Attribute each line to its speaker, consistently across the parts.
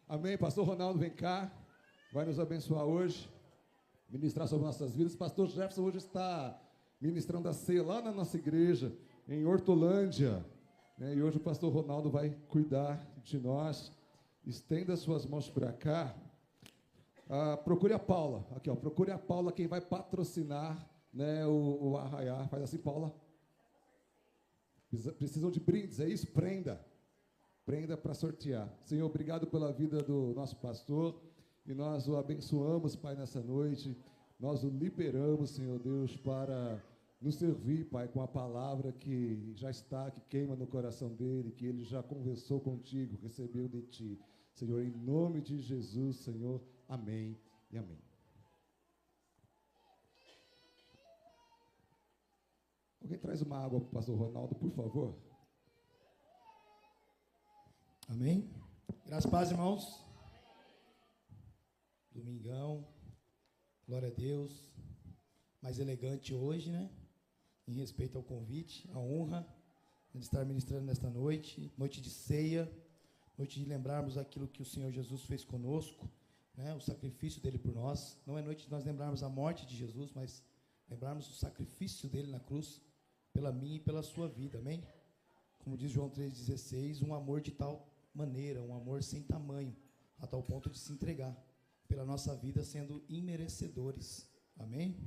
Speaker 1: Amém. Pastor Ronaldo, vem cá. Vai nos abençoar hoje, ministrar sobre nossas vidas. Pastor Jefferson hoje está ministrando a ceia lá na nossa igreja, em Hortolândia. E hoje o pastor Ronaldo vai cuidar de nós. Estenda suas mãos para cá. Procure a Paula. Aqui, ó, procure a Paula, quem vai patrocinar, o Arraiá. Faz assim, Paula. Precisam de brindes, é isso? Prenda para sortear. Senhor, obrigado pela vida do nosso pastor, e nós o abençoamos, Pai, nessa noite. Nós o liberamos, Senhor Deus, para nos servir, Pai, com a palavra que já está, que queima no coração dele, que ele já conversou contigo, recebeu de ti. Senhor, em nome de Jesus, Senhor, amém e amém. Alguém traz uma água para o pastor Ronaldo, por favor?
Speaker 2: Amém? Graças a paz, irmãos. Domingão, glória a Deus. Mais elegante hoje, né? Em respeito ao convite, a honra de estar ministrando nesta noite, noite de ceia, noite de lembrarmos aquilo que o Senhor Jesus fez conosco, né? O sacrifício dele por nós. Não é noite de nós lembrarmos a morte de Jesus, mas lembrarmos o sacrifício dele na cruz, pela minha e pela sua vida, amém? Como diz João 3,16, um amor de tal maneira, um amor sem tamanho, a tal ponto de se entregar pela nossa vida, sendo imerecedores, amém?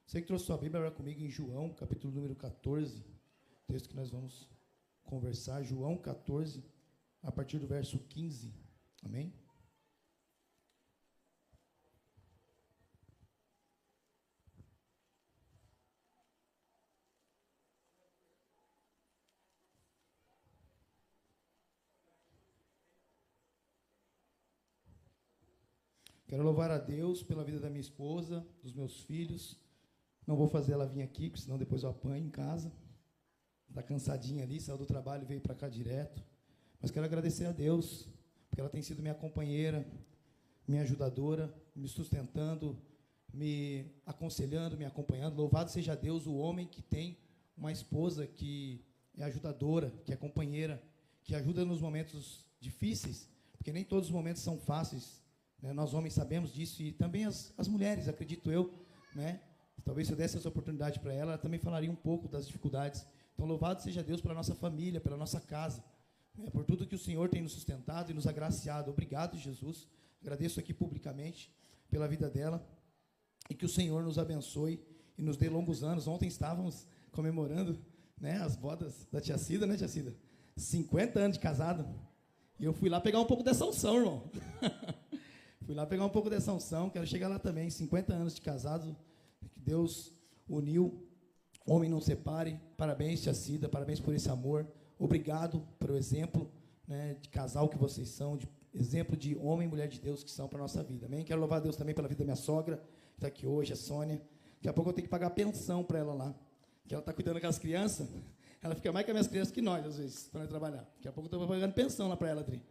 Speaker 2: Você que trouxe sua Bíblia, vai comigo em João, capítulo número 14, texto que nós vamos conversar, João 14, a partir do verso 15, amém? Quero louvar a Deus pela vida da minha esposa, dos meus filhos. Não vou fazer ela vir aqui, porque senão depois eu apanho em casa. Está cansadinha ali, saiu do trabalho e veio para cá direto. Mas quero agradecer a Deus, porque ela tem sido minha companheira, minha ajudadora, me sustentando, me aconselhando, me acompanhando. Louvado seja Deus, o homem que tem uma esposa que é ajudadora, que é companheira, que ajuda nos momentos difíceis, porque nem todos os momentos são fáceis. Nós homens sabemos disso, e também as mulheres, acredito eu, né? Talvez se eu desse essa oportunidade para ela também falaria um pouco das dificuldades. Então, louvado seja Deus pela nossa família, pela nossa casa, por tudo que o Senhor tem nos sustentado e nos agraciado. Obrigado, Jesus. Agradeço aqui publicamente pela vida dela, e que o Senhor nos abençoe e nos dê longos anos. Ontem estávamos comemorando, as bodas da tia Cida, tia Cida? 50 anos de casado, e eu fui lá pegar um pouco dessa unção, irmão. Fui lá pegar um pouco dessa unção, quero chegar lá também, 50 anos de casado, que Deus uniu, homem não separe. Parabéns, tia Cida, parabéns por esse amor, obrigado pelo exemplo, de casal que vocês são, de exemplo de homem e mulher de Deus que são para a nossa vida, amém? Quero louvar a Deus também pela vida da minha sogra, que está aqui hoje, a Sônia. Daqui a pouco eu tenho que pagar pensão para ela lá, que ela está cuidando das crianças, ela fica mais com as minhas crianças que nós, às vezes, para trabalhar. Daqui a pouco eu estou pagando pensão lá para ela, Adri.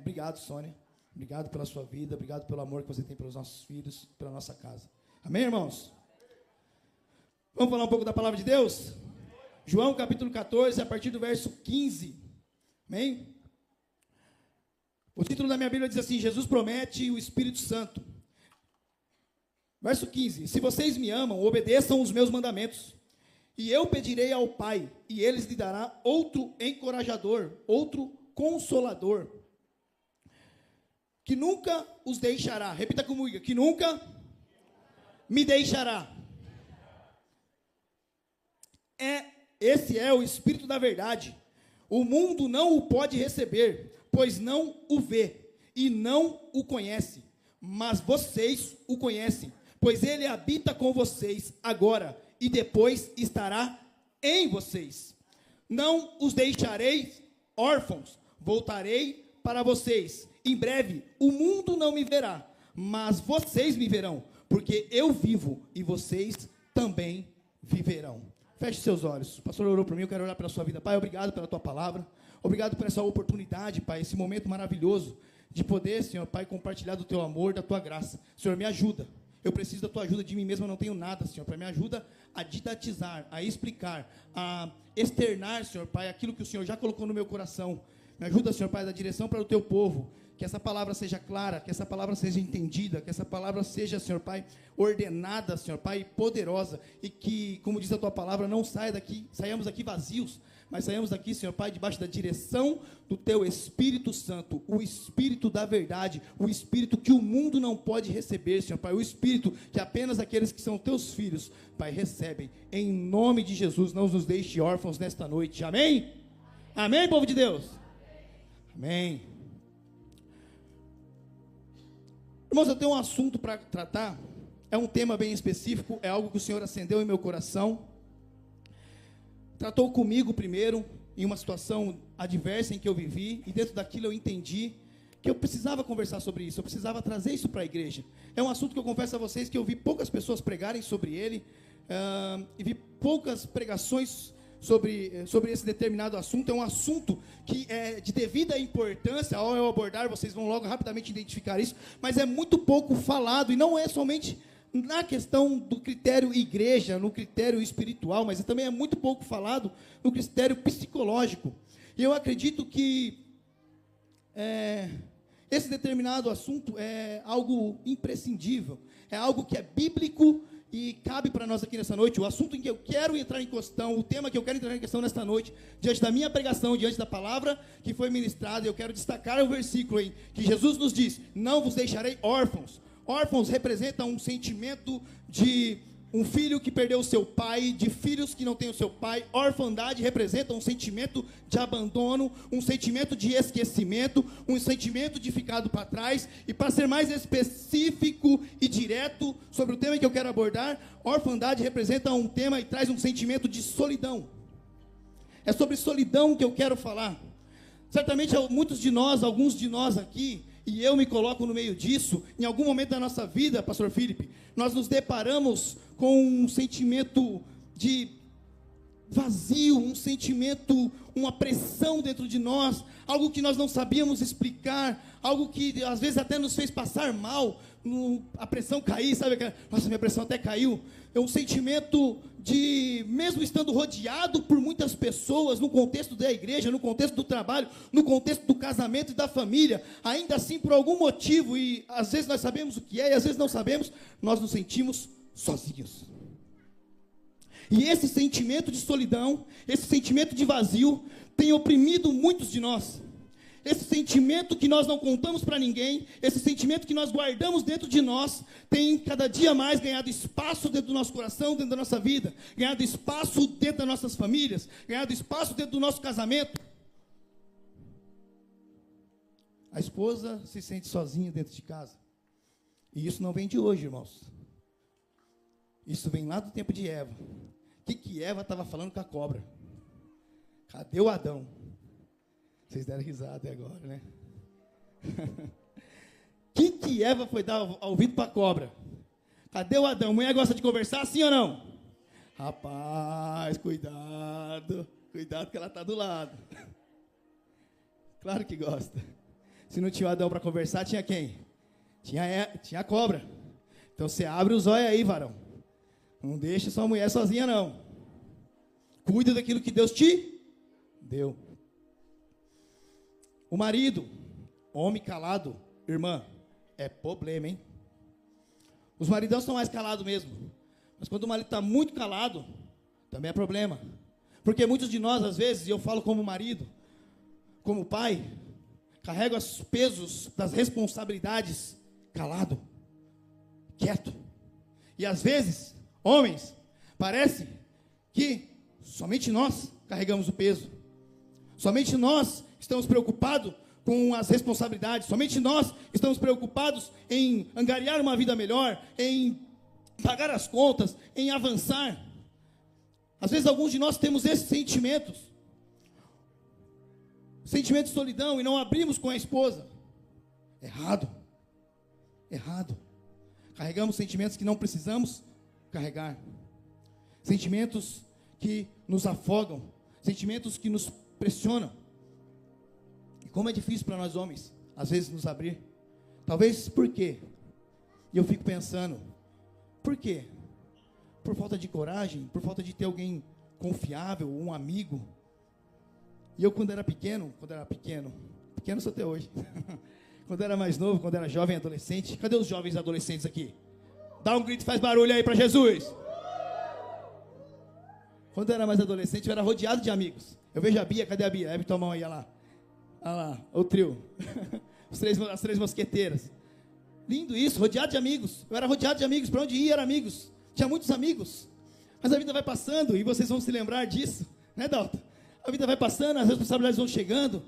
Speaker 2: Obrigado, Sônia. Obrigado pela sua vida, obrigado pelo amor que você tem pelos nossos filhos, pela nossa casa. Amém, irmãos? Vamos falar um pouco da palavra de Deus? João, capítulo 14, a partir do verso 15. Amém? O título da minha Bíblia diz assim: Jesus promete o Espírito Santo. Verso 15: Se vocês me amam, obedeçam os meus mandamentos. E eu pedirei ao Pai, e ele lhes dará outro encorajador, outro consolador, que nunca os deixará. Repita comigo: que nunca me deixará. Esse é o Espírito da verdade. O mundo não o pode receber, pois não o vê e não o conhece. Mas vocês o conhecem, pois ele habita com vocês agora e depois estará em vocês. Não os deixarei órfãos, voltarei para vocês. Em breve, o mundo não me verá, mas vocês me verão, porque eu vivo e vocês também viverão. Feche seus olhos. O pastor orou por mim, eu quero orar pela sua vida. Pai, obrigado pela tua palavra. Obrigado por essa oportunidade, Pai, esse momento maravilhoso de poder, Senhor, Pai, compartilhar do teu amor, da tua graça. Senhor, me ajuda. Eu preciso da tua ajuda, de mim mesmo eu não tenho nada, Senhor. Pai, me ajuda a didatizar, a explicar, a externar, Senhor, Pai, aquilo que o Senhor já colocou no meu coração. Me ajuda, Senhor, Pai, da direção para o teu povo. que essa palavra seja clara, que essa palavra seja entendida, que essa palavra seja, Senhor Pai, ordenada, Senhor Pai, poderosa, e que, como diz a tua palavra, não saiamos daqui vazios, mas saímos daqui, Senhor Pai, debaixo da direção do Teu Espírito Santo, o Espírito da verdade, o Espírito que o mundo não pode receber, Senhor Pai, o Espírito que apenas aqueles que são Teus filhos, Pai, recebem. Em nome de Jesus, não nos deixe órfãos nesta noite. Amém? Amém, povo de Deus? Amém. Irmãos, eu tenho um assunto para tratar, é um tema bem específico, é algo que o Senhor acendeu em meu coração. Tratou comigo primeiro, em uma situação adversa em que eu vivi, e dentro daquilo eu entendi que eu precisava conversar sobre isso, eu precisava trazer isso para a igreja. É um assunto que eu confesso a vocês que eu vi poucas pessoas pregarem sobre ele, e vi poucas pregações sobre esse determinado assunto. É um assunto que é de devida importância, ao eu abordar, vocês vão logo rapidamente identificar isso, mas é muito pouco falado, e não é somente na questão do critério igreja, no critério espiritual, mas também é muito pouco falado no critério psicológico. E eu acredito que esse determinado assunto é algo imprescindível, é algo que é bíblico e cabe para nós aqui nessa noite. O assunto em que eu quero entrar em questão, o tema que eu quero entrar em questão nesta noite, diante da minha pregação, diante da palavra que foi ministrada, eu quero destacar o versículo em que Jesus nos diz: não vos deixarei órfãos. Órfãos representam um sentimento de um filho que perdeu o seu pai, de filhos que não têm o seu pai. Orfandade representa um sentimento de abandono, um sentimento de esquecimento, um sentimento de ficado para trás. E para ser mais específico e direto sobre o tema que eu quero abordar, orfandade representa um tema e traz um sentimento de solidão. É sobre solidão que eu quero falar. Certamente muitos de nós, alguns de nós aqui, e eu me coloco no meio disso, em algum momento da nossa vida, pastor Felipe, nós nos deparamos com um sentimento de vazio, um sentimento, uma pressão dentro de nós, algo que nós não sabíamos explicar, algo que às vezes até nos fez passar mal, a pressão cair, sabe? Nossa, minha pressão até caiu. É um sentimento de, mesmo estando rodeado por muitas pessoas, no contexto da igreja, no contexto do trabalho, no contexto do casamento e da família, ainda assim, por algum motivo, e às vezes nós sabemos o que é, e às vezes não sabemos, nós nos sentimos sozinhos. E esse sentimento de solidão, esse sentimento de vazio, tem oprimido muitos de nós. Esse sentimento que nós não contamos para ninguém, esse sentimento que nós guardamos dentro de nós, tem cada dia mais ganhado espaço dentro do nosso coração, dentro da nossa vida, ganhado espaço dentro das nossas famílias, ganhado espaço dentro do nosso casamento. A esposa se sente sozinha dentro de casa. E isso não vem de hoje, irmãos. Isso vem lá do tempo de Eva. O que Eva estava falando com a cobra? Cadê o Adão? Vocês deram risada até agora, né? Que Eva foi dar ouvido para a cobra? Cadê o Adão? Mulher gosta de conversar, sim ou não? Rapaz, cuidado. Cuidado que ela está do lado. Claro que gosta. Se não tinha o Adão para conversar, tinha quem? Tinha a cobra. Então você abre os olhos aí, varão. Não deixa sua mulher sozinha, não. Cuida daquilo que Deus te deu. O marido, homem calado, irmã, é problema, hein? Os maridão são mais calados mesmo. Mas quando o marido está muito calado, também é problema. Porque muitos de nós, às vezes, e eu falo como marido, como pai, carrego os pesos das responsabilidades calado, quieto. E às vezes, homens, parece que somente nós carregamos o peso. Somente nós estamos preocupados com as responsabilidades. Somente nós estamos preocupados em angariar uma vida melhor, em pagar as contas, em avançar. Às vezes alguns de nós temos esses sentimentos. Sentimento de solidão, e não abrimos com a esposa. Errado. Errado. Carregamos sentimentos que não precisamos carregar. Sentimentos que nos afogam. Sentimentos que nos pressionam. E como é difícil para nós homens, às vezes, nos abrir. Talvez por quê? E eu fico pensando, por quê? Por falta de coragem, por falta de ter alguém confiável, um amigo. E eu quando era pequeno, pequeno sou até hoje. Quando era mais novo, quando era jovem, adolescente. Cadê os jovens adolescentes aqui? Dá um grito, faz barulho aí para Jesus. Quando eu era mais adolescente, eu era rodeado de amigos. Eu vejo a Bia, cadê a Bia? Leve tua mão aí, olha lá. Olha lá, o trio. As três mosqueteiras. Lindo isso, rodeado de amigos. Eu era rodeado de amigos, para onde ia eram amigos. Tinha muitos amigos. Mas a vida vai passando e vocês vão se lembrar disso, né, Dalton? A vida vai passando, as responsabilidades vão chegando,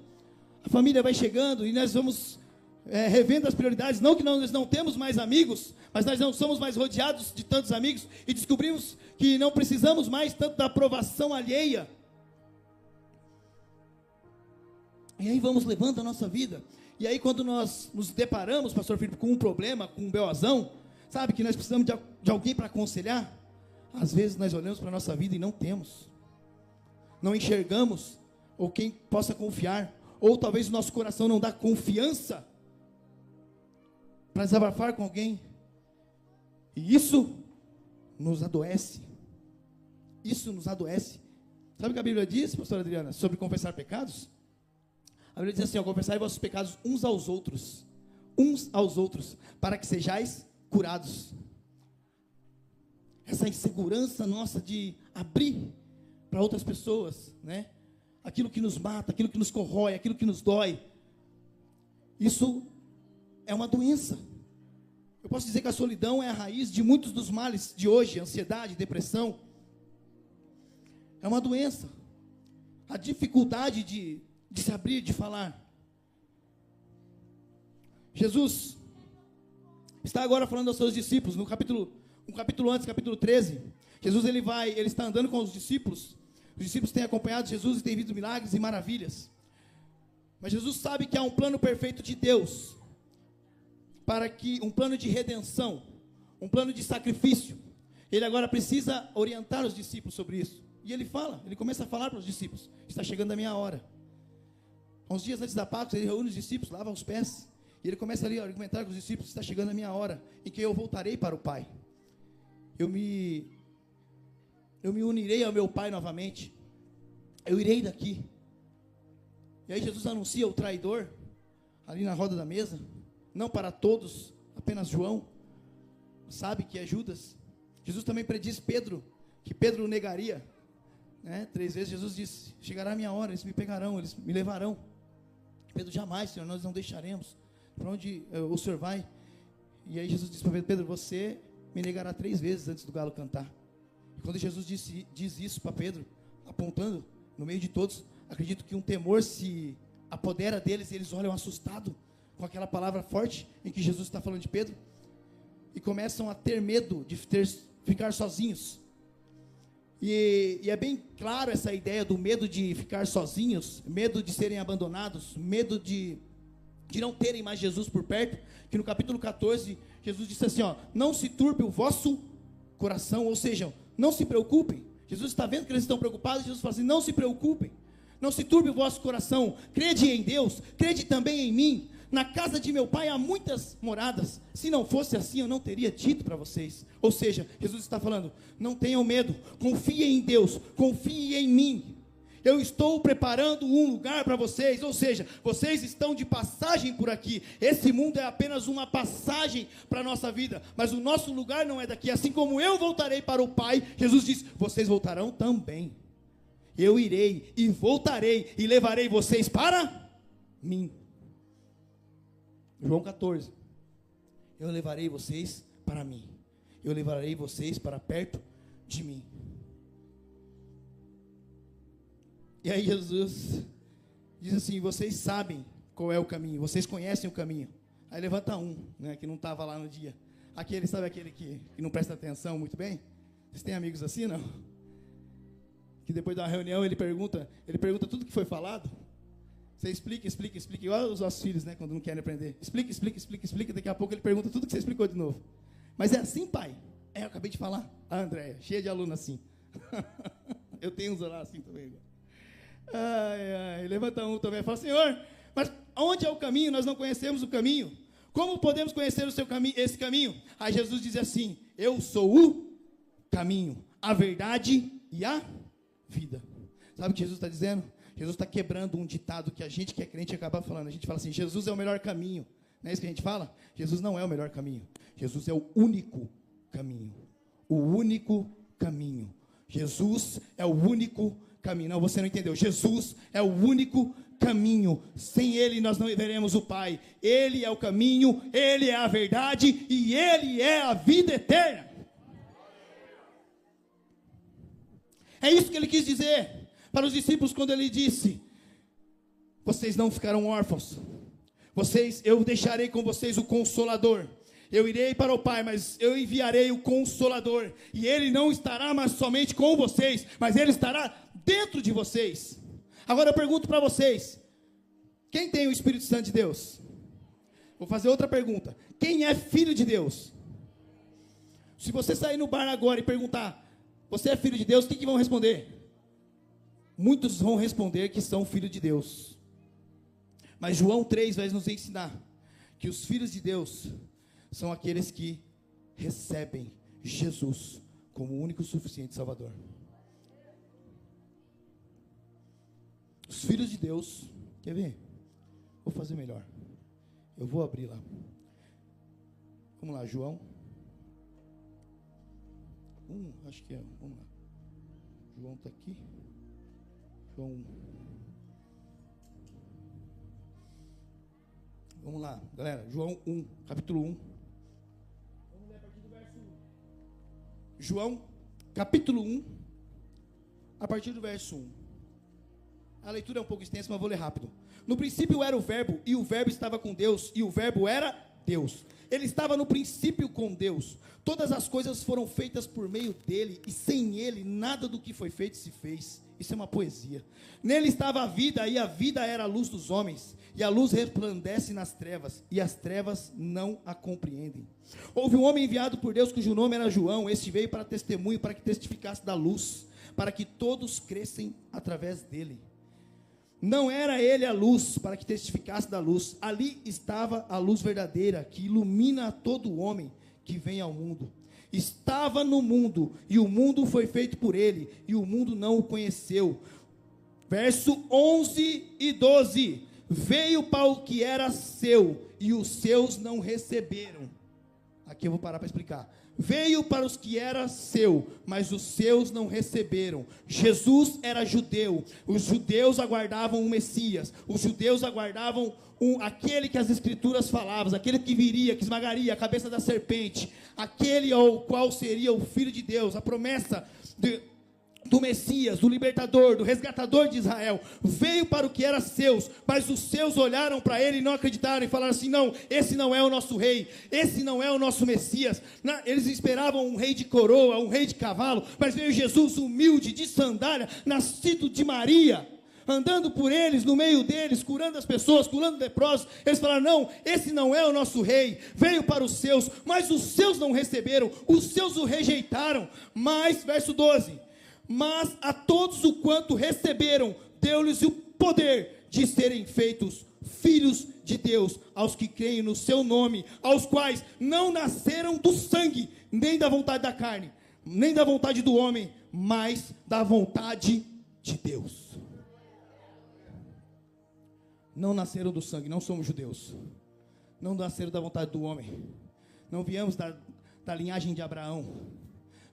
Speaker 2: a família vai chegando e nós vamos revendo as prioridades. Não que nós não temos mais amigos, mas nós não somos mais rodeados de tantos amigos e descobrimos que não precisamos mais tanto da aprovação alheia. E aí vamos levando a nossa vida. E aí quando nós nos deparamos, pastor Filipe, com um problema, com um beozão, sabe, que nós precisamos de alguém para aconselhar, às vezes nós olhamos para a nossa vida e não temos, não enxergamos, ou quem possa confiar, ou talvez o nosso coração não dá confiança para desabafar com alguém, e isso nos adoece, sabe o que a Bíblia diz, pastora Adriana, sobre confessar pecados? A Bíblia diz assim, confessai vossos pecados uns aos outros, para que sejais curados. Essa insegurança nossa de abrir para outras pessoas, né? Aquilo que nos mata, aquilo que nos corrói, aquilo que nos dói, isso é uma doença. Eu posso dizer que a solidão é a raiz de muitos dos males de hoje, ansiedade, depressão. É uma doença. A dificuldade de se abrir, de falar. Jesus está agora falando aos seus discípulos, um capítulo antes, capítulo 13, Jesus ele está andando com os discípulos têm acompanhado Jesus e têm visto milagres e maravilhas, mas Jesus sabe que há um plano perfeito de Deus, um plano de redenção, um plano de sacrifício. Ele agora precisa orientar os discípulos sobre isso, e ele começa a falar para os discípulos, está chegando a minha hora. Uns dias antes da Páscoa, ele reúne os discípulos, lava os pés, e ele começa ali a argumentar com os discípulos, está chegando a minha hora, em que eu voltarei para o Pai. Eu me unirei ao meu Pai novamente. Eu irei daqui. E aí Jesus anuncia o traidor, ali na roda da mesa, não para todos, apenas João, sabe que é Judas. Jesus também prediz que Pedro o negaria, né? 3 vezes Jesus disse, chegará a minha hora, eles me pegarão, eles me levarão. Pedro, jamais, Senhor, nós não deixaremos. Para onde o Senhor vai? E aí Jesus disse para Pedro, você me negará 3 vezes antes do galo cantar. E quando Jesus diz isso para Pedro, apontando no meio de todos, acredito que um temor se apodera deles, e eles olham assustados com aquela palavra forte em que Jesus está falando de Pedro, e começam a ter medo de ficar sozinhos. E é bem claro essa ideia do medo de ficar sozinhos, medo de serem abandonados, medo de não terem mais Jesus por perto, que no capítulo 14, Jesus disse assim, não se turbe o vosso coração, ou seja, não se preocupem. Jesus está vendo que eles estão preocupados, Jesus fala assim, não se preocupem, não se turbe o vosso coração, crede em Deus, crede também em mim. Na casa de meu Pai há muitas moradas, se não fosse assim eu não teria dito para vocês. Ou seja, Jesus está falando, não tenham medo, confiem em Deus, confiem em mim. Eu estou preparando um lugar para vocês, ou seja, vocês estão de passagem por aqui. Esse mundo é apenas uma passagem para a nossa vida, mas o nosso lugar não é daqui. Assim como eu voltarei para o Pai, Jesus diz, vocês voltarão também. Eu irei e voltarei e levarei vocês para mim. João 14, eu levarei vocês para mim, eu levarei vocês para perto de mim. E aí Jesus diz assim, vocês sabem qual é o caminho, vocês conhecem o caminho. Aí levanta um, né, que não estava lá no dia, sabe aquele que não presta atenção muito bem? Vocês têm amigos assim, não? Que depois da reunião ele pergunta tudo que foi falado. Você explica, igual os nossos filhos, né, quando não querem aprender. Explica, daqui a pouco ele pergunta tudo que você explicou de novo. Mas é assim, pai? Eu acabei de falar. A Andréia, cheia de aluno assim. Eu tenho uns lá assim também. Levanta um também e fala, Senhor, mas onde é o caminho? Nós não conhecemos o caminho. Como podemos conhecer esse caminho? Aí Jesus diz assim, eu sou o caminho, a verdade e a vida. Sabe o que Jesus está dizendo? Jesus está quebrando um ditado que a gente que é crente acaba falando. A gente fala assim, Jesus é o melhor caminho. Não é isso que a gente fala? Jesus não é o melhor caminho. Jesus é o único caminho. O único caminho. Jesus é o único caminho. Não, você não entendeu. Jesus é o único caminho. Sem Ele nós não veremos o Pai. Ele é o caminho, Ele é a verdade e Ele é a vida eterna. É isso que Ele quis dizer para os discípulos quando Ele disse: vocês não ficarão órfãos. Eu deixarei com vocês o Consolador. Eu irei para o Pai, mas eu enviarei o Consolador. E Ele não estará mais somente com vocês, mas Ele estará dentro de vocês. Agora eu pergunto para vocês: quem tem o Espírito Santo de Deus? Vou fazer outra pergunta: quem é filho de Deus? Se você sair no bar agora e perguntar: você é filho de Deus? O que vão responder? Muitos vão responder que são filhos de Deus. Mas João 3 vai nos ensinar que os filhos de Deus são aqueles que recebem Jesus como o único e suficiente Salvador. Os filhos de Deus, quer ver? Vou fazer melhor. Eu vou abrir lá. Vamos lá, João. Acho que é. Vamos lá. João está aqui. João 1. Vamos lá, galera. João 1, capítulo 1. Vamos ler a partir do verso 1. João, capítulo 1, a partir do verso 1. A leitura é um pouco extensa, mas vou ler rápido. No princípio era o Verbo, e o Verbo estava com Deus, e o Verbo era Deus. Ele estava no princípio com Deus. Todas as coisas foram feitas por meio dele, e sem ele nada do que foi feito se fez. Isso é uma poesia. Nele estava a vida, e a vida era a luz dos homens. E a luz resplandece nas trevas, e as trevas não a compreendem. Houve um homem enviado por Deus, cujo nome era João. Este veio para testemunho, para que testificasse da luz, para que todos crescem através dele. Não era ele a luz, para que testificasse da luz. Ali estava a luz verdadeira, que ilumina a todo homem que vem ao mundo. Estava no mundo, e o mundo foi feito por ele, e o mundo não o conheceu. Verso 11 e 12. Veio para o que era seu, e os seus não receberam. Aqui eu vou parar para explicar. Veio para os que era seu, mas os seus não receberam. Jesus era judeu. Os judeus aguardavam o Messias. Os judeus aguardavam aquele que as Escrituras falavam, aquele que viria, que esmagaria a cabeça da serpente, aquele ao qual seria o Filho de Deus, a promessa do Messias, do libertador, do resgatador de Israel. Veio para o que era seus, mas os seus olharam para ele e não acreditaram, e falaram assim: não, esse não é o nosso rei, esse não é o nosso Messias. Eles esperavam um rei de coroa, um rei de cavalo, mas veio Jesus humilde, de sandália, nascido de Maria, andando por eles, no meio deles, curando as pessoas, curando leprosos. Eles falaram: não, esse não é o nosso rei. Veio para os seus, mas os seus não receberam, os seus o rejeitaram. Mas, verso 12, mas a todos o quanto receberam, deu-lhes o poder de serem feitos filhos de Deus, aos que creem no seu nome, aos quais não nasceram do sangue, nem da vontade da carne, nem da vontade do homem, mas da vontade de Deus. Não nasceram do sangue, não somos judeus. Não nasceram da vontade do homem. Não viemos da linhagem de Abraão,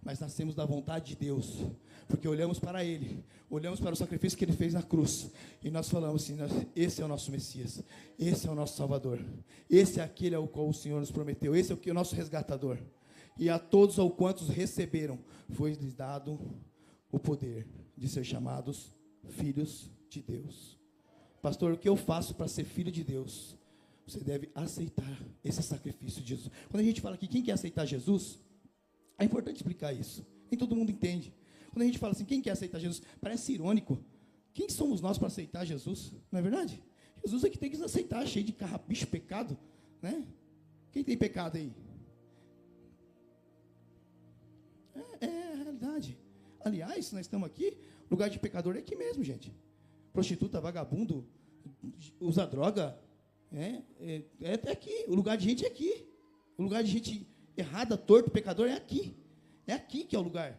Speaker 2: mas nascemos da vontade de Deus, porque olhamos para Ele, olhamos para o sacrifício que Ele fez na cruz, e nós falamos assim: esse é o nosso Messias, esse é o nosso Salvador, esse é aquele ao qual o Senhor nos prometeu, esse é o nosso resgatador. E a todos ao quantos receberam, foi-lhes dado o poder de ser chamados filhos de Deus. Pastor, o que eu faço para ser filho de Deus? Você deve aceitar esse sacrifício de Jesus. Quando a gente fala aqui, quem quer aceitar Jesus, é importante explicar isso. Nem todo mundo entende. Quando a gente fala assim, quem quer aceitar Jesus, parece irônico. Quem somos nós para aceitar Jesus? Não é verdade? Jesus é que tem que nos aceitar, cheio de carrapicho, pecado, né? Quem tem pecado aí? É a realidade. Aliás, nós estamos aqui, lugar de pecador é aqui mesmo, gente. Prostituta, vagabundo, usa droga, é aqui. O lugar de gente é aqui. O lugar de gente errada, torto, pecador é aqui. É aqui que é o lugar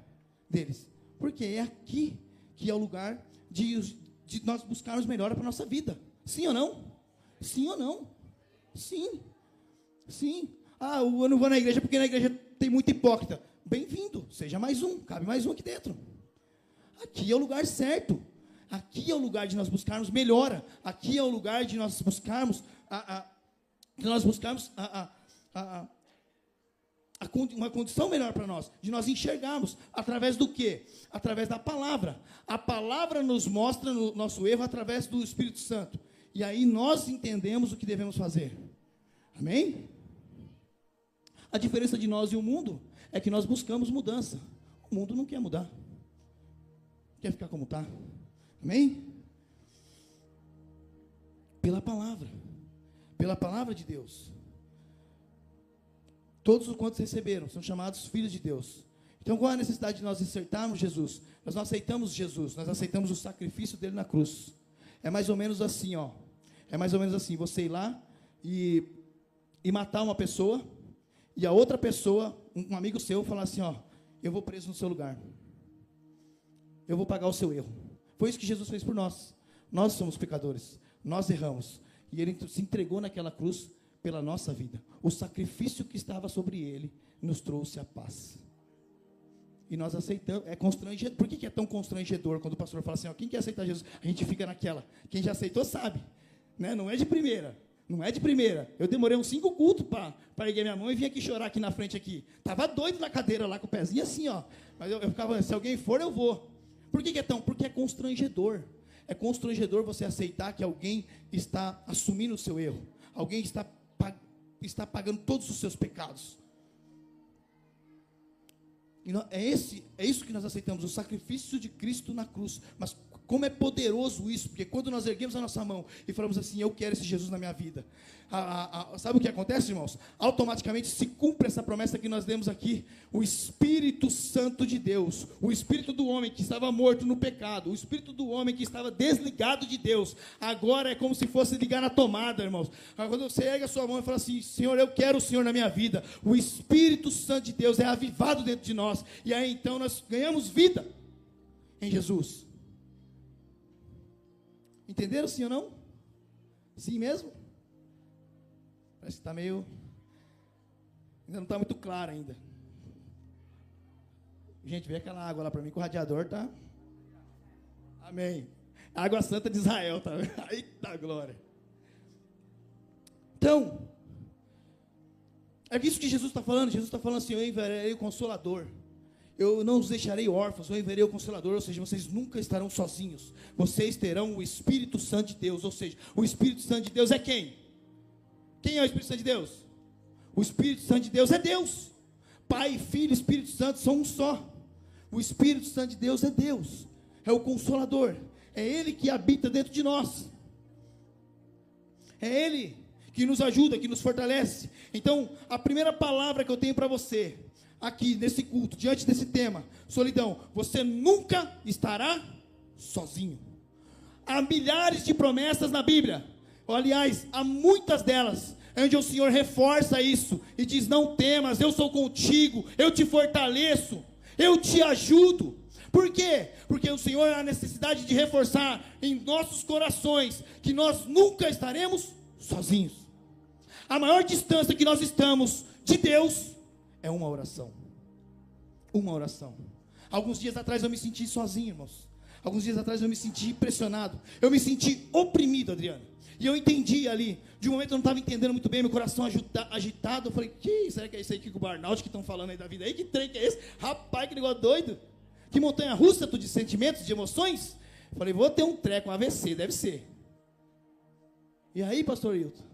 Speaker 2: deles. Porque é aqui que é o lugar de nós buscarmos melhor para a nossa vida. Sim ou não? Sim ou não? Sim. Sim. Ah, eu não vou na igreja porque na igreja tem muito hipócrita. Bem-vindo, seja mais um, cabe mais um aqui dentro. Aqui é o lugar certo. Aqui é o lugar de nós buscarmos melhora. Aqui é o lugar de nós buscarmos uma condição melhor para nós, de nós enxergarmos através do quê? Através da palavra. A palavra nos mostra o nosso erro através do Espírito Santo. E aí nós entendemos o que devemos fazer. Amém? A diferença de nós e o mundo é que nós buscamos mudança. O mundo não quer mudar. Quer ficar como está. Amém? Pela palavra. Pela palavra de Deus. Todos os quantos receberam são chamados filhos de Deus. Então, qual é a necessidade de nós aceitarmos Jesus? Nós não aceitamos Jesus, nós aceitamos o sacrifício dele na cruz. É mais ou menos assim, ó. É mais ou menos assim, você ir lá e matar uma pessoa, e a outra pessoa, um amigo seu, falar assim, ó, eu vou preso no seu lugar. Eu vou pagar o seu erro. Foi isso que Jesus fez por nós. Nós somos pecadores, nós erramos. E ele se entregou naquela cruz pela nossa vida. O sacrifício que estava sobre ele nos trouxe a paz. E nós aceitamos, é constrangedor. Por que é tão constrangedor quando o pastor fala assim, ó, quem quer aceitar Jesus? A gente fica naquela. Quem já aceitou sabe, né? Não é de primeira. Não é de primeira. Eu demorei uns 5 cultos para erguer minha mão e vim aqui chorar aqui na frente aqui. Estava doido na cadeira lá com o pezinho assim, ó. Mas eu ficava, se alguém for, eu vou. Por que é tão? Porque é constrangedor. É constrangedor você aceitar que alguém está assumindo o seu erro. Alguém está pagando todos os seus pecados. E é isso que nós aceitamos, o sacrifício de Cristo na cruz. Mas como é poderoso isso, porque quando nós erguemos a nossa mão e falamos assim, eu quero esse Jesus na minha vida, sabe o que acontece, irmãos? Automaticamente se cumpre essa promessa que nós demos aqui, o Espírito Santo de Deus, o Espírito do homem que estava morto no pecado, o Espírito do homem que estava desligado de Deus, agora é como se fosse ligar na tomada, irmãos. Quando você ergue a sua mão e fala assim, Senhor, eu quero o Senhor na minha vida, o Espírito Santo de Deus é avivado dentro de nós, e aí então nós ganhamos vida em Jesus. Entenderam sim ou não? Sim mesmo? Parece que está meio... Ainda não está muito claro ainda. Gente, vê aquela água lá para mim, que o radiador tá... Amém. Água santa de Israel, tá? Eita glória. Então, é isso que Jesus está falando. Jesus está falando assim, eu enviarei o Consolador. Eu não os deixarei órfãos, eu enviarei o Consolador, ou seja, vocês nunca estarão sozinhos. Vocês terão o Espírito Santo de Deus, ou seja, o Espírito Santo de Deus é quem? Quem é o Espírito Santo de Deus? O Espírito Santo de Deus é Deus. Pai, Filho e Espírito Santo são um só. O Espírito Santo de Deus é Deus, é o Consolador, é Ele que habita dentro de nós. É Ele que nos ajuda, que nos fortalece. Então, a primeira palavra que eu tenho para você, aqui nesse culto, diante desse tema, solidão, você nunca estará sozinho. Há milhares de promessas na Bíblia, aliás, há muitas delas, onde o Senhor reforça isso, e diz, não temas, eu sou contigo, eu te fortaleço, eu te ajudo. Por quê? Porque o Senhor há necessidade de reforçar em nossos corações, que nós nunca estaremos sozinhos. A maior distância que nós estamos de Deus, é uma oração. Uma oração. Alguns dias atrás eu me senti sozinho, irmãos. Alguns dias atrás eu me senti pressionado. Eu me senti oprimido, Adriano. E eu entendi ali. De um momento eu não estava entendendo muito bem, meu coração agitado. Eu falei, será que é isso aí que o Barnaut que estão falando aí da vida aí? Que trem que é esse? Rapaz, que negócio doido. Que montanha russa tu de sentimentos, de emoções? Eu falei, vou ter um treco, um AVC, deve ser. E aí, pastor Hilton?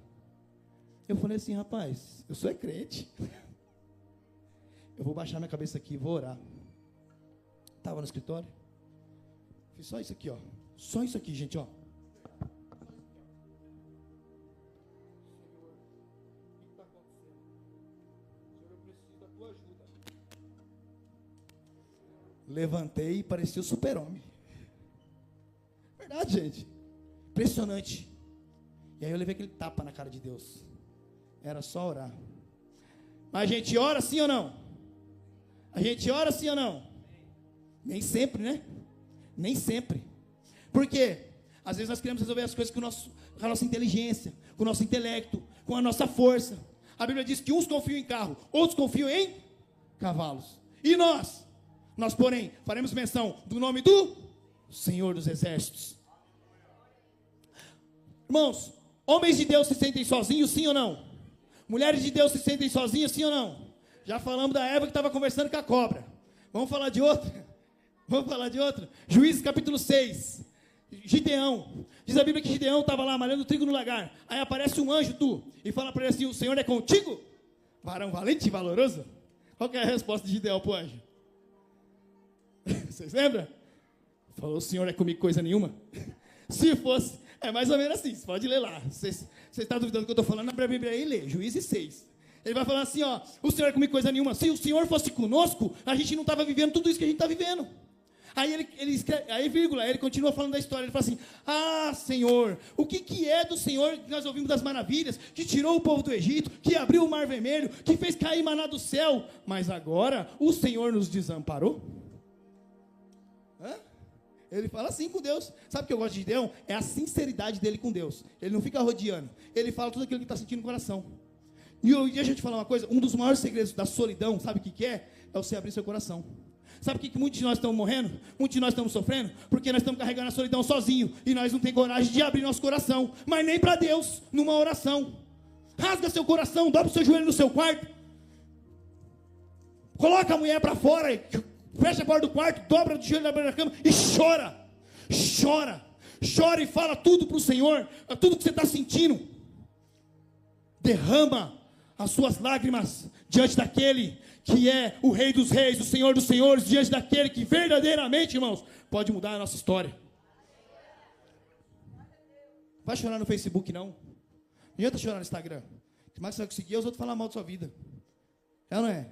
Speaker 2: Eu falei assim, rapaz, eu sou crente. Eu vou baixar minha cabeça aqui e vou orar. Estava no escritório. Fiz só isso aqui, ó. Só isso aqui, gente, ó. O que está acontecendo? Senhor, eu preciso da tua ajuda. Levantei e parecia o super-homem. Verdade, gente. Impressionante. E aí eu levei aquele tapa na cara de Deus. Era só orar. Mas a gente ora sim ou não? A gente ora sim ou não? Nem sempre, né? Nem sempre. Por quê? Às vezes nós queremos resolver as coisas com a nossa inteligência, com o nosso intelecto, com a nossa força. A Bíblia diz que uns confiam em carro, outros confiam em cavalos. E nós, porém, faremos menção do nome do Senhor dos Exércitos. Irmãos, homens de Deus se sentem sozinhos, sim ou não? Mulheres de Deus se sentem sozinhas, sim ou não? Já falamos da Eva que estava conversando com a cobra. Vamos falar de outra? Vamos falar de outra? Juízes capítulo 6. Gideão. Diz a Bíblia que Gideão estava lá malhando trigo no lagar. Aí aparece um anjo, e fala para ele assim: o Senhor é contigo? Varão valente e valoroso? Qual que é a resposta de Gideão para o anjo? Vocês lembram? Falou: o Senhor é comigo coisa nenhuma. Se fosse, é mais ou menos assim, você pode ler lá. Você está duvidando do que eu estou falando? Abre a Bíblia aí e lê, Juízes 6. Ele vai falar assim, ó: o Senhor é comigo coisa nenhuma. Se o Senhor fosse conosco, a gente não estava vivendo tudo isso que a gente está vivendo. Aí ele escreve, aí vírgula, ele continua falando da história. Ele fala assim: ah, Senhor, o que é do Senhor que nós ouvimos das maravilhas, que tirou o povo do Egito, que abriu o mar vermelho, que fez cair maná do céu, mas agora o Senhor nos desamparou? Hã? Ele fala assim com Deus. Sabe o que eu gosto de Gideão? É a sinceridade dele com Deus. Ele não fica rodeando, ele fala tudo aquilo que está sentindo no coração. E deixa eu te falar uma coisa: um dos maiores segredos da solidão, sabe o que é? É você abrir seu coração. Sabe por que muitos de nós estamos morrendo? Muitos de nós estamos sofrendo? Porque nós estamos carregando a solidão sozinho. E nós não temos coragem de abrir nosso coração. Mas nem para Deus, numa oração. Rasga seu coração, dobra o seu joelho no seu quarto. Coloca a mulher para fora, fecha a porta do quarto, dobra o joelho na beira da cama e chora. Chora. Chora e fala tudo para o Senhor. Tudo que você está sentindo. Derrama as suas lágrimas diante daquele que é o Rei dos Reis, o Senhor dos Senhores, diante daquele que verdadeiramente, irmãos, pode mudar a nossa história. Vai chorar no Facebook, não. Não adianta chorar no Instagram. O que mais você vai conseguir é os outros falar mal da sua vida. É ou não é?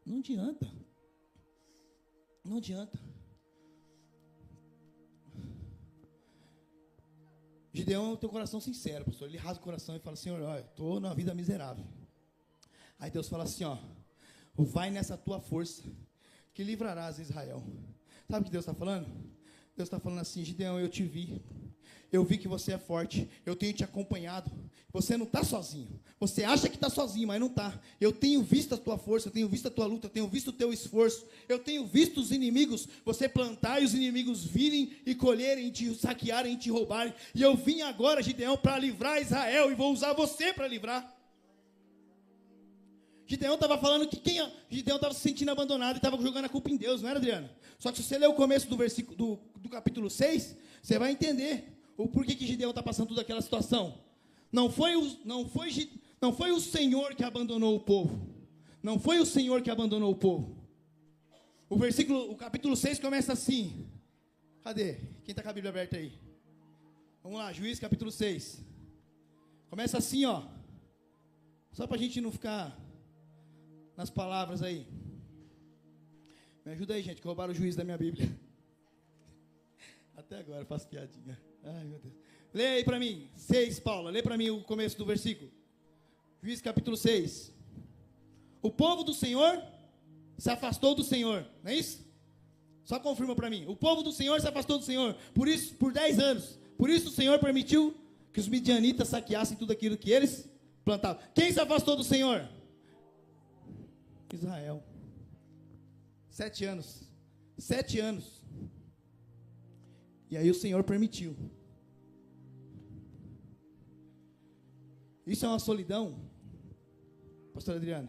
Speaker 2: Não adianta. Não adianta. Gideão tem um coração sincero, pastor. Ele rasga o coração e fala: Senhor, olha, estou numa vida miserável. Aí Deus fala assim, ó: vai nessa tua força, que livrarás Israel. Sabe o que Deus está falando? Deus está falando assim: Gideão, eu te vi. Eu vi que você é forte. Eu tenho te acompanhado. Você não está sozinho. Você acha que está sozinho, mas não está. Eu tenho visto a tua força, eu tenho visto a tua luta, eu tenho visto o teu esforço. Eu tenho visto os inimigos, você plantar e os inimigos virem e colherem, te saquearem e te roubarem. E eu vim agora, Gideão, para livrar Israel, e vou usar você para livrar. Gideão estava falando que Gideão estava se sentindo abandonado e estava jogando a culpa em Deus, não era, Adriano? Só que se você ler o começo do versículo do capítulo 6, você vai entender o porquê que Gideão está passando toda aquela situação. Não foi o Senhor que abandonou o povo. Não foi o Senhor que abandonou o povo. O capítulo 6 começa assim. Cadê? Quem está com a Bíblia aberta aí? Vamos lá, Juízes capítulo 6. Começa assim, ó. Só para a gente não ficar nas palavras aí. Me ajuda aí, gente, que roubaram o juiz da minha Bíblia. Até agora eu faço piadinha. Ai, meu Deus. Lê aí para mim, 6, Paula. Lê para mim o começo do versículo. Juízes capítulo 6. O povo do Senhor se afastou do Senhor. Não é isso? Só confirma para mim. O povo do Senhor se afastou do Senhor. Por isso, por 10 anos. Por isso o Senhor permitiu que os midianitas saqueassem tudo aquilo que eles plantavam. Quem se afastou do Senhor? Israel. 7 anos. 7 anos. E aí o Senhor permitiu. Isso é uma solidão, pastor Adriano.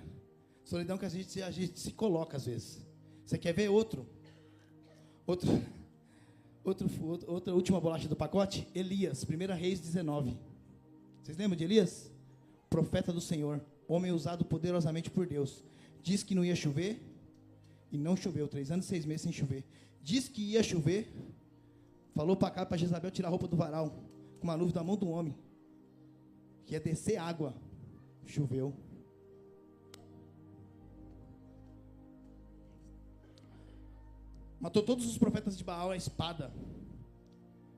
Speaker 2: Solidão que a gente se coloca às vezes. Você quer ver outra última bolacha do pacote? Elias, 1 Reis 19. Vocês lembram de Elias? Profeta do Senhor, homem usado poderosamente por Deus. Diz que não ia chover, e não choveu, 3 anos e 6 meses sem chover. Diz que ia chover, falou para Jezabel tirar a roupa do varal, com uma nuvem da mão do homem, que ia descer água. Choveu. Matou todos os profetas de Baal a espada.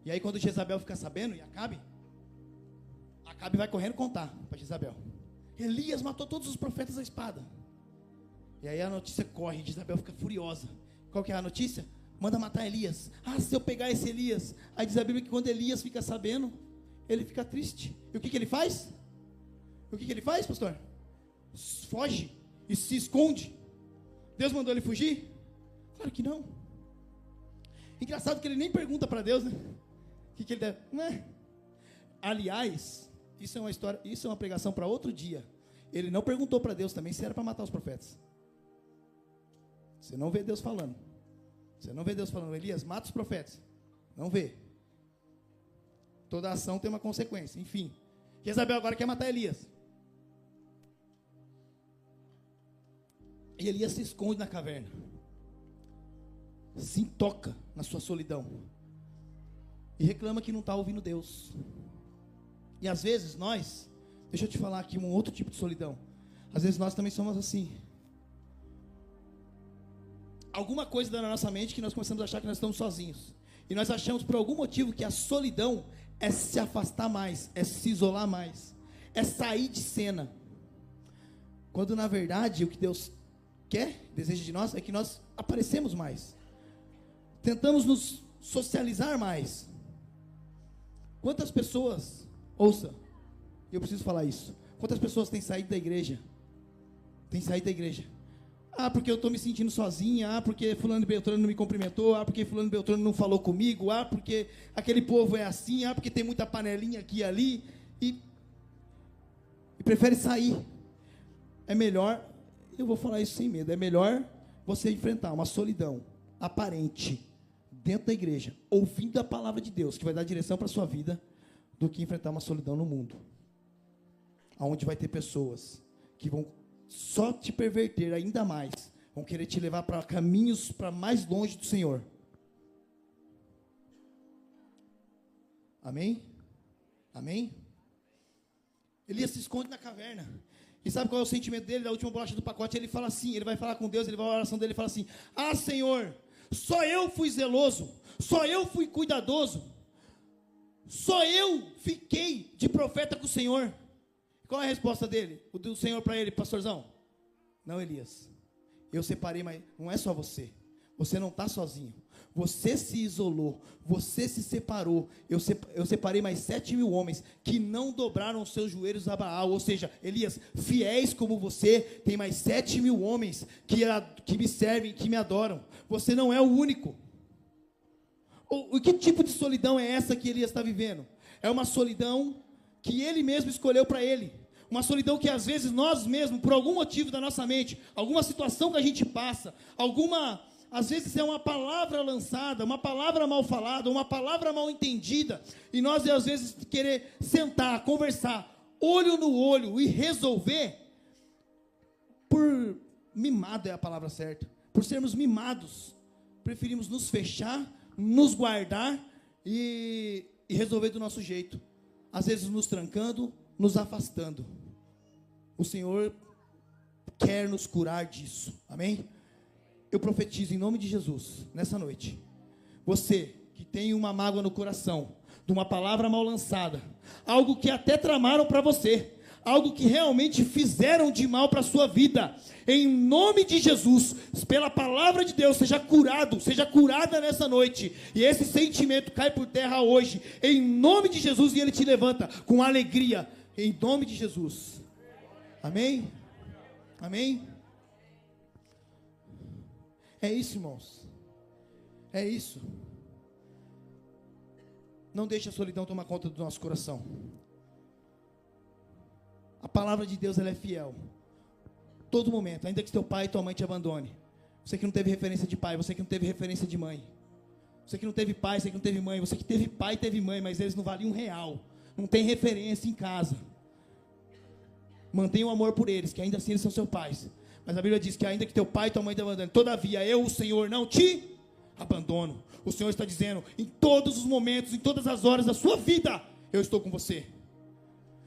Speaker 2: E aí quando Jezabel fica sabendo, e Acabe vai correndo contar para Jezabel: Elias matou todos os profetas a espada. E aí a notícia corre, Jezabel fica furiosa. Qual que é a notícia? Manda matar Elias. Ah, se eu pegar esse Elias. Aí diz a Bíblia que quando Elias fica sabendo, ele fica triste. E o que ele faz? O que ele faz, pastor? Foge e se esconde. Deus mandou ele fugir? Claro que não. Engraçado que ele nem pergunta para Deus, né? O que ele deve, né? Aliás, isso é uma história, isso é uma pregação para outro dia. Ele não perguntou para Deus também se era para matar os profetas. Você não vê Deus falando. Você não vê Deus falando, Elias, mata os profetas. Não vê. Toda ação tem uma consequência. Enfim, Jezabel agora quer matar Elias. E Elias se esconde na caverna. Se intoca na sua solidão. E reclama que não está ouvindo Deus. E às vezes nós, deixa eu te falar aqui um outro tipo de solidão. Às vezes nós também somos assim. Alguma coisa dá na nossa mente que nós começamos a achar que nós estamos sozinhos. E nós achamos por algum motivo que a solidão é se afastar mais, é se isolar mais, é sair de cena. Quando na verdade o que Deus quer, deseja de nós, é que nós aparecemos mais. Tentamos nos socializar mais. Quantas pessoas, ouça, eu preciso falar isso. Quantas pessoas têm saído da igreja? Têm saído da igreja. Ah, porque eu estou me sentindo sozinha. Ah, porque fulano e beltrano não me cumprimentou. Ah, porque fulano e beltrano não falou comigo. Ah, porque aquele povo é assim. Ah, porque tem muita panelinha aqui e ali. E prefere sair. É melhor, eu vou falar isso sem medo, é melhor você enfrentar uma solidão aparente dentro da igreja, ouvindo a palavra de Deus, que vai dar direção para a sua vida, do que enfrentar uma solidão no mundo, onde vai ter pessoas que vão só te perverter ainda mais, vão querer te levar para caminhos para mais longe do Senhor. Amém? Amém? Elias se esconde na caverna. E sabe qual é o sentimento dele? Da última bolacha do pacote, ele fala assim, ele vai falar com Deus, ele vai à oração dele e fala assim: ah, Senhor, só eu fui zeloso, só eu fui cuidadoso, só eu fiquei de profeta com o Senhor. Qual é a resposta dele? O do Senhor para ele, pastorzão? Não, Elias, eu separei, mas não é só você. Você não está sozinho. Você se isolou, você se separou. Eu separei mais 7.000 homens que não dobraram os seus joelhos a Baal. Ou seja, Elias, fiéis como você, tem mais 7.000 homens que me servem, que me adoram. Você não é o único. O que tipo de solidão é essa que Elias está vivendo? É uma solidão que ele mesmo escolheu para ele. Uma solidão que às vezes nós mesmos, por algum motivo da nossa mente, alguma situação que a gente passa, às vezes é uma palavra lançada, uma palavra mal falada, uma palavra mal entendida, e nós às vezes querer sentar, conversar, olho no olho e resolver, por mimado é a palavra certa, por sermos mimados, preferimos nos fechar, nos guardar e resolver do nosso jeito, às vezes nos trancando, nos afastando. O Senhor quer nos curar disso, amém? Eu profetizo em nome de Jesus, nessa noite, você que tem uma mágoa no coração, de uma palavra mal lançada, algo que até tramaram para você, algo que realmente fizeram de mal para a sua vida, em nome de Jesus, pela palavra de Deus, seja curado, seja curada nessa noite, e esse sentimento cai por terra hoje, em nome de Jesus, e Ele te levanta com alegria, em nome de Jesus, amém? Amém? É isso, irmãos, é isso. Não deixe a solidão tomar conta do nosso coração. A palavra de Deus, ela é fiel, todo momento, ainda que teu pai e tua mãe te abandone, você que não teve referência de pai, você que não teve referência de mãe, você que não teve pai, você que não teve mãe, você que teve pai e teve mãe, mas eles não valiam R$1, não tem referência em casa, mantenha o amor por eles, que ainda assim eles são seus pais, mas a Bíblia diz que ainda que teu pai e tua mãe te abandonem, todavia eu, o Senhor, não te abandono. O Senhor está dizendo, em todos os momentos, em todas as horas da sua vida, eu estou com você.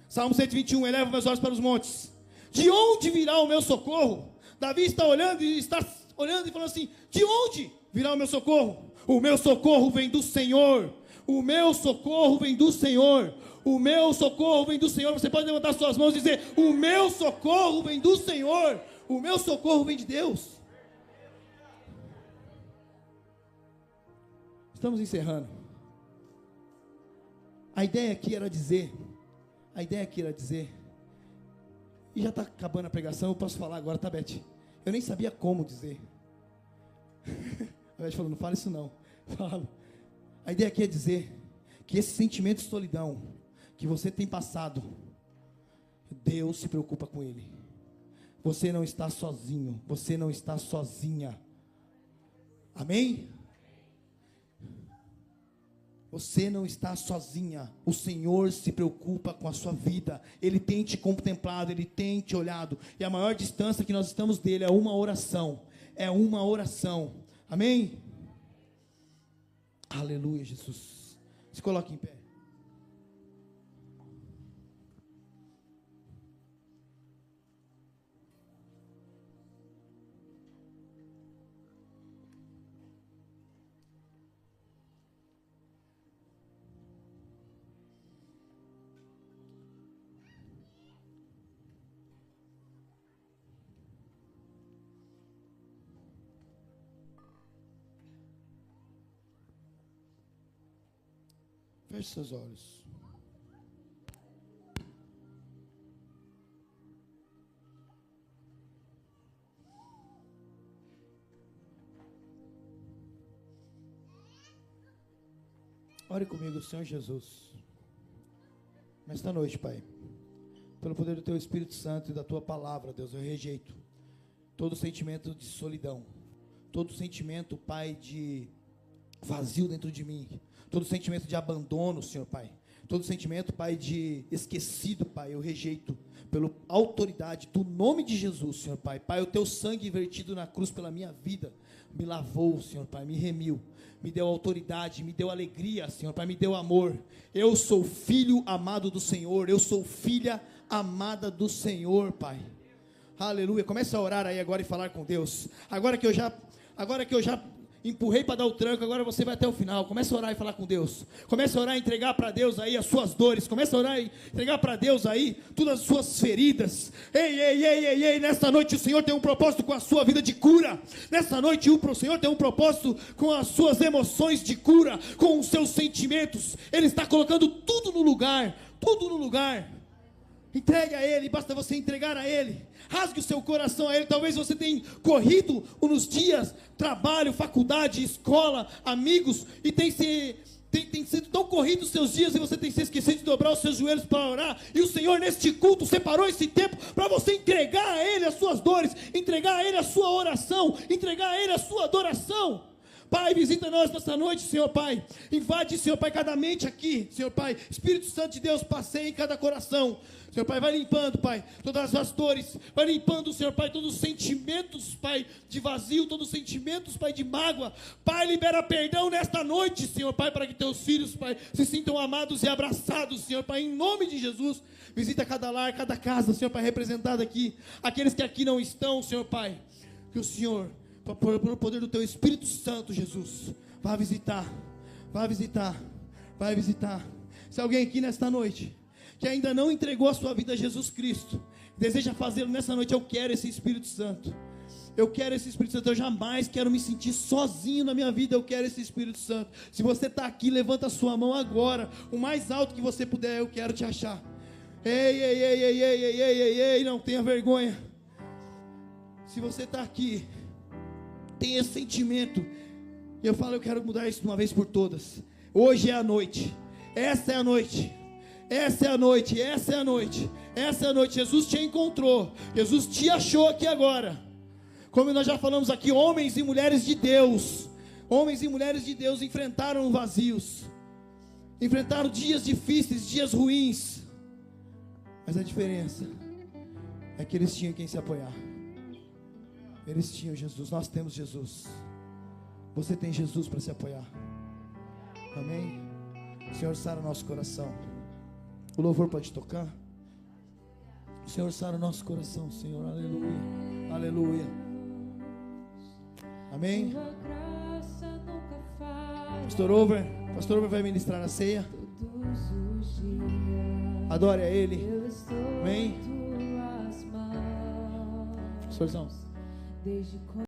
Speaker 2: Salmo 121, eleva meus olhos para os montes, de onde virá o meu socorro? Davi está olhando e falando assim, de onde virá o meu socorro? O meu socorro vem do Senhor, o meu socorro vem do Senhor, o meu socorro vem do Senhor. Você pode levantar suas mãos e dizer, o meu socorro vem do Senhor, o meu socorro vem de Deus. Estamos encerrando. A ideia aqui era dizer, e já está acabando a pregação, eu posso falar agora, tá, Beth? Eu nem sabia como dizer. A Beth falou, não fala isso não. Falo. A ideia aqui é dizer que esse sentimento de solidão que você tem passado, Deus se preocupa com ele. Você não está sozinho, você não está sozinha. Amém? Você não está sozinha. O Senhor se preocupa com a sua vida. Ele tem te contemplado, Ele tem te olhado. E a maior distância que nós estamos dele é uma oração. É uma oração. Amém? Aleluia, Jesus. Se coloque em pé. Feche seus olhos. Ore comigo, Senhor Jesus. Nesta noite, Pai, pelo poder do Teu Espírito Santo e da Tua palavra, Deus, eu rejeito todo sentimento de solidão, todo sentimento, Pai, de vazio dentro de mim, todo sentimento de abandono, Senhor Pai, todo sentimento, Pai, de esquecido, Pai, eu rejeito pela autoridade do nome de Jesus, Senhor Pai. Pai, o Teu sangue vertido na cruz pela minha vida me lavou, Senhor Pai, me remiu, me deu autoridade, me deu alegria, Senhor Pai, me deu amor. Eu sou filho amado do Senhor, eu sou filha amada do Senhor, Pai. Aleluia. Comece a orar aí agora e falar com Deus. Agora que eu já empurrei para dar o tranco, agora você vai até o final. Comece a orar e falar com Deus. Comece a orar e entregar para Deus aí as suas dores. Comece a orar e entregar para Deus aí todas as suas feridas. Ei, nesta noite o Senhor tem um propósito com a sua vida de cura. Nesta noite o Senhor tem um propósito com as suas emoções de cura, com os seus sentimentos. Ele está colocando tudo no lugar, tudo no lugar. Entregue a Ele, basta você entregar a Ele. Rasgue o seu coração a Ele. Talvez você tenha corrido nos dias, trabalho, faculdade, escola, amigos, e tem sido tão corrido os seus dias, e você tem se esquecido de dobrar os seus joelhos para orar, e o Senhor neste culto separou esse tempo para você entregar a Ele as suas dores, entregar a Ele a sua oração, entregar a Ele a sua adoração. Pai, visita nós nessa noite, Senhor Pai. Invade, Senhor Pai, cada mente aqui, Senhor Pai. Espírito Santo de Deus, passeia em cada coração. Senhor Pai, vai limpando, Pai, todas as dores. Vai limpando, Senhor Pai, todos os sentimentos, Pai, de vazio, todos os sentimentos, Pai, de mágoa. Pai, libera perdão nesta noite, Senhor Pai, para que teus filhos, Pai, se sintam amados e abraçados, Senhor Pai, em nome de Jesus. Visita cada lar, cada casa, Senhor Pai, representada aqui. Aqueles que aqui não estão, Senhor Pai, que o Senhor, pelo poder do Teu Espírito Santo, Jesus, vá visitar, vá visitar, vai visitar. Se alguém aqui nesta noite que ainda não entregou a sua vida a Jesus Cristo, deseja fazê-lo nessa noite, eu quero esse Espírito Santo. Eu quero esse Espírito Santo. Eu jamais quero me sentir sozinho na minha vida. Eu quero esse Espírito Santo. Se você está aqui, levanta a sua mão agora, o mais alto que você puder. Eu quero te achar. Ei, não tenha vergonha. Se você está aqui, tem esse sentimento, eu falo, eu quero mudar isso de uma vez por todas. Hoje é a noite. Essa é a noite. Essa é a noite, essa é a noite, essa é a noite. Jesus te encontrou, Jesus te achou aqui agora. Como nós já falamos aqui, homens e mulheres de Deus enfrentaram vazios, enfrentaram dias difíceis, dias ruins, mas a diferença é que eles tinham quem se apoiar. Eles tinham Jesus, nós temos Jesus. Você tem Jesus para se apoiar. Amém? O Senhor sara o nosso coração. O louvor pode tocar. O Senhor sara o nosso coração, Senhor. Aleluia, aleluia. Amém. Pastor Over vai ministrar a ceia. Adore a Ele. Amém. Pastorzão.